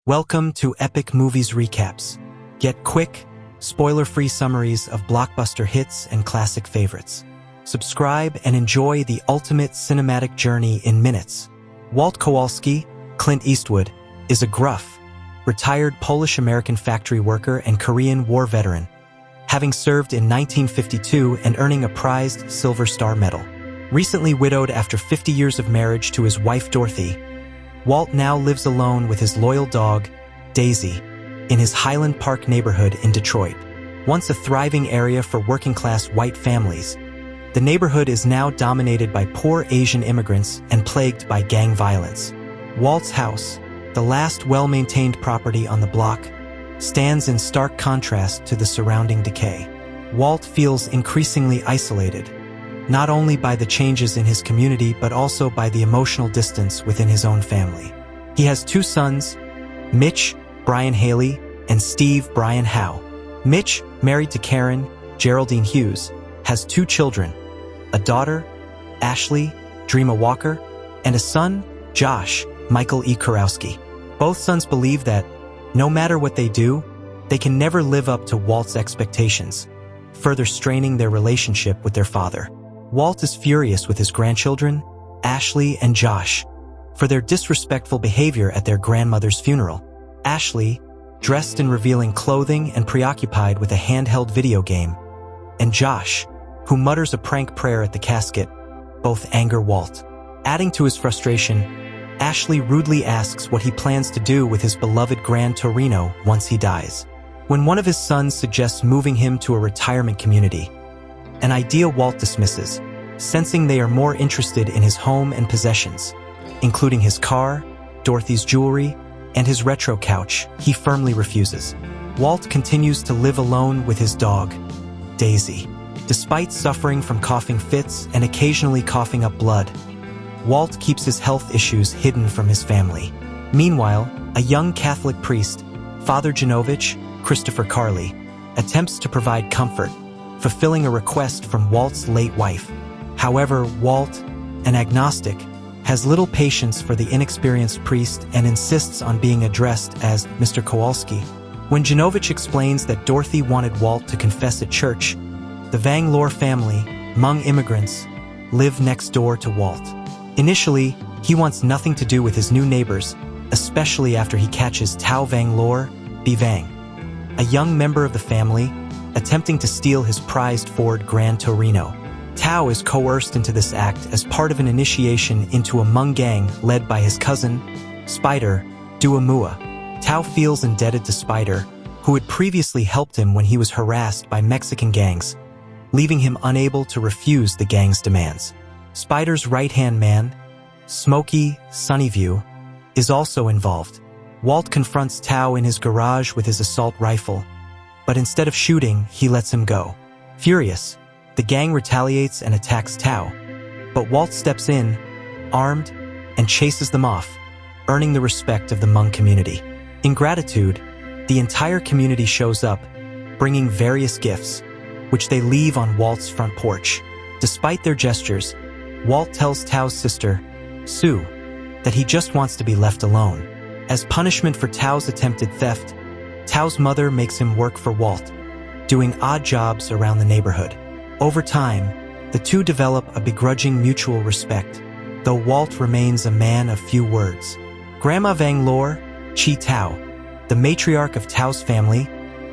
Welcome to Epic Movies Recaps. Get quick, spoiler-free summaries of blockbuster hits and classic favorites. Subscribe and enjoy the ultimate cinematic journey in minutes. Walt Kowalski, Clint Eastwood, is a gruff, retired Polish-American factory worker and Korean War veteran, having served in 1952 and earning a prized Silver Star Medal. Recently widowed after 50 years of marriage to his wife Dorothy, Walt now lives alone with his loyal dog, Daisy, in his Highland Park neighborhood in Detroit. Once a thriving area for working-class white families, the neighborhood is now dominated by poor Asian immigrants and plagued by gang violence. Walt's house, the last well-maintained property on the block, stands in stark contrast to the surrounding decay. Walt feels increasingly isolated, not only by the changes in his community but also by the emotional distance within his own family. He has two sons, Mitch, Brian Haley, and Steve, Brian Howe. Mitch, married to Karen, Geraldine Hughes, has two children, a daughter, Ashley, Dreama Walker, and a son, Josh, Michael E. Kurowski. Both sons believe that, no matter what they do, they can never live up to Walt's expectations, further straining their relationship with their father. Walt is furious with his grandchildren, Ashley and Josh, for their disrespectful behavior at their grandmother's funeral. Ashley, dressed in revealing clothing and preoccupied with a handheld video game, and Josh, who mutters a prank prayer at the casket, both anger Walt. Adding to his frustration, Ashley rudely asks what he plans to do with his beloved Gran Torino once he dies. When one of his sons suggests moving him to a retirement community, an idea Walt dismisses, sensing they are more interested in his home and possessions, including his car, Dorothy's jewelry, and his retro couch. He firmly refuses. Walt continues to live alone with his dog, Daisy. Despite suffering from coughing fits and occasionally coughing up blood, Walt keeps his health issues hidden from his family. Meanwhile, a young Catholic priest, Father Genovich, Christopher Carley, attempts to provide comfort, fulfilling a request from Walt's late wife. However, Walt, an agnostic, has little patience for the inexperienced priest and insists on being addressed as Mr. Kowalski. When Genovich explains that Dorothy wanted Walt to confess at church, the Vanglore family, Hmong immigrants, live next door to Walt. Initially, he wants nothing to do with his new neighbors, especially after he catches Tao Vanglore, Bivang, a young member of the family, attempting to steal his prized Ford Gran Torino. Tao is coerced into this act as part of an initiation into a Hmong gang led by his cousin, Spider, Duamua. Tao feels indebted to Spider, who had previously helped him when he was harassed by Mexican gangs, leaving him unable to refuse the gang's demands. Spider's right-hand man, Smokey Sunnyview, is also involved. Walt confronts Tao in his garage with his assault rifle, but instead of shooting, he lets him go. Furious, the gang retaliates and attacks Tao, but Walt steps in, armed, and chases them off, earning the respect of the Hmong community. In gratitude, the entire community shows up, bringing various gifts, which they leave on Walt's front porch. Despite their gestures, Walt tells Tao's sister, Sue, that he just wants to be left alone. As punishment for Tao's attempted theft, Tao's mother makes him work for Walt, doing odd jobs around the neighborhood. Over time, the two develop a begrudging mutual respect, though Walt remains a man of few words. Grandma Vanglore, Chi Tao, the matriarch of Tao's family,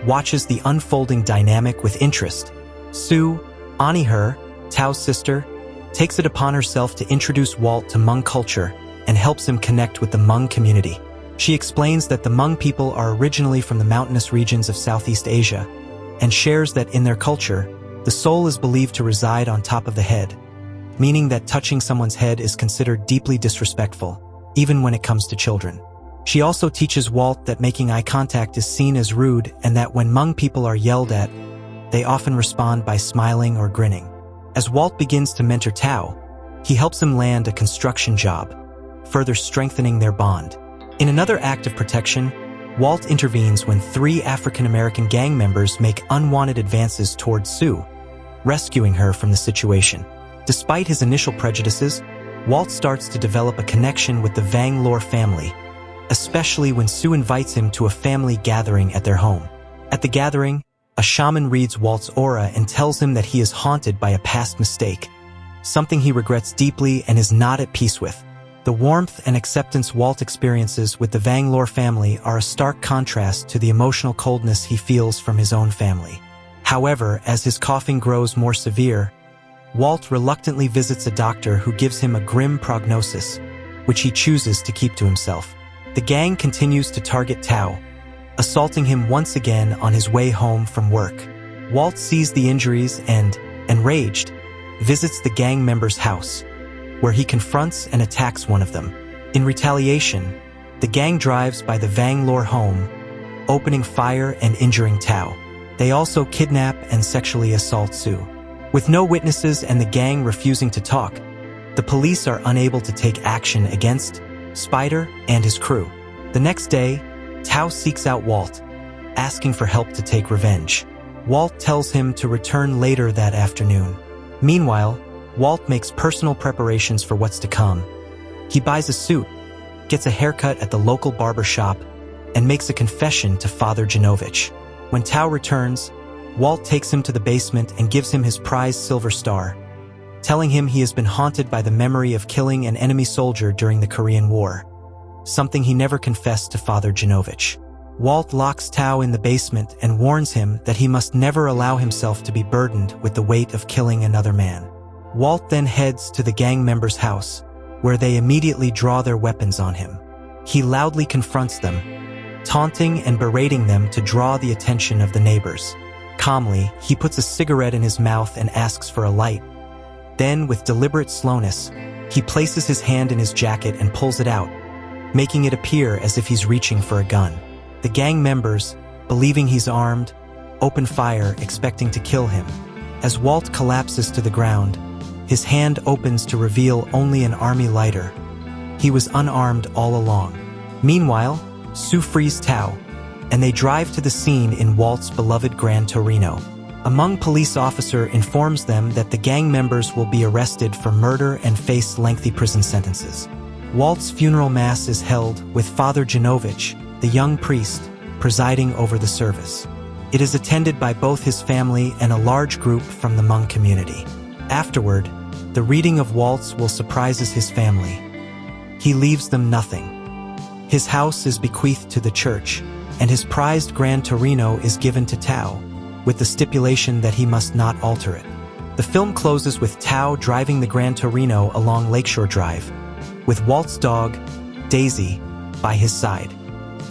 watches the unfolding dynamic with interest. Sue, Ani Her, Tao's sister, takes it upon herself to introduce Walt to Hmong culture and helps him connect with the Hmong community. She explains that the Hmong people are originally from the mountainous regions of Southeast Asia and shares that in their culture, the soul is believed to reside on top of the head, meaning that touching someone's head is considered deeply disrespectful, even when it comes to children. She also teaches Walt that making eye contact is seen as rude and that when Hmong people are yelled at, they often respond by smiling or grinning. As Walt begins to mentor Tao, he helps him land a construction job, further strengthening their bond. In another act of protection, Walt intervenes when 3 African-American gang members make unwanted advances towards Sue, rescuing her from the situation. Despite his initial prejudices, Walt starts to develop a connection with the Vanglore family, especially when Sue invites him to a family gathering at their home. At the gathering, a shaman reads Walt's aura and tells him that he is haunted by a past mistake, something he regrets deeply and is not at peace with. The warmth and acceptance Walt experiences with the Vanglore family are a stark contrast to the emotional coldness he feels from his own family. However, as his coughing grows more severe, Walt reluctantly visits a doctor who gives him a grim prognosis, which he chooses to keep to himself. The gang continues to target Tao, assaulting him once again on his way home from work. Walt sees the injuries and, enraged, visits the gang member's house, where he confronts and attacks one of them. In retaliation, the gang drives by the Vanglore home, opening fire and injuring Tao. They also kidnap and sexually assault Sue. With no witnesses and the gang refusing to talk, the police are unable to take action against Spider and his crew. The next day, Tao seeks out Walt, asking for help to take revenge. Walt tells him to return later that afternoon. Meanwhile, Walt makes personal preparations for what's to come. He buys a suit, gets a haircut at the local barber shop, and makes a confession to Father Genovich. When Tao returns, Walt takes him to the basement and gives him his prized silver star, telling him he has been haunted by the memory of killing an enemy soldier during the Korean War, something he never confessed to Father Genovich. Walt locks Tao in the basement and warns him that he must never allow himself to be burdened with the weight of killing another man. Walt then heads to the gang member's house, where they immediately draw their weapons on him. He loudly confronts them, taunting and berating them to draw the attention of the neighbors. Calmly, he puts a cigarette in his mouth and asks for a light. Then, with deliberate slowness, he places his hand in his jacket and pulls it out, making it appear as if he's reaching for a gun. The gang members, believing he's armed, open fire, expecting to kill him. As Walt collapses to the ground, his hand opens to reveal only an army lighter. He was unarmed all along. Meanwhile, Sue frees Tao, and they drive to the scene in Walt's beloved Gran Torino. A Hmong police officer informs them that the gang members will be arrested for murder and face lengthy prison sentences. Walt's funeral mass is held with Father Genovich, the young priest, presiding over the service. It is attended by both his family and a large group from the Hmong community. Afterward, the reading of Waltz will surprise his family. He leaves them nothing. His house is bequeathed to the church, and his prized Gran Torino is given to Tao, with the stipulation that he must not alter it. The film closes with Tao driving the Gran Torino along Lakeshore Drive, with Walt's dog, Daisy, by his side.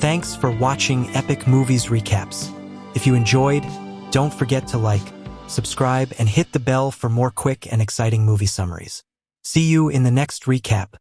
Thanks for watching Epic Movies Recaps. If you enjoyed, don't forget to like, subscribe, and hit the bell for more quick and exciting movie summaries. See you in the next recap.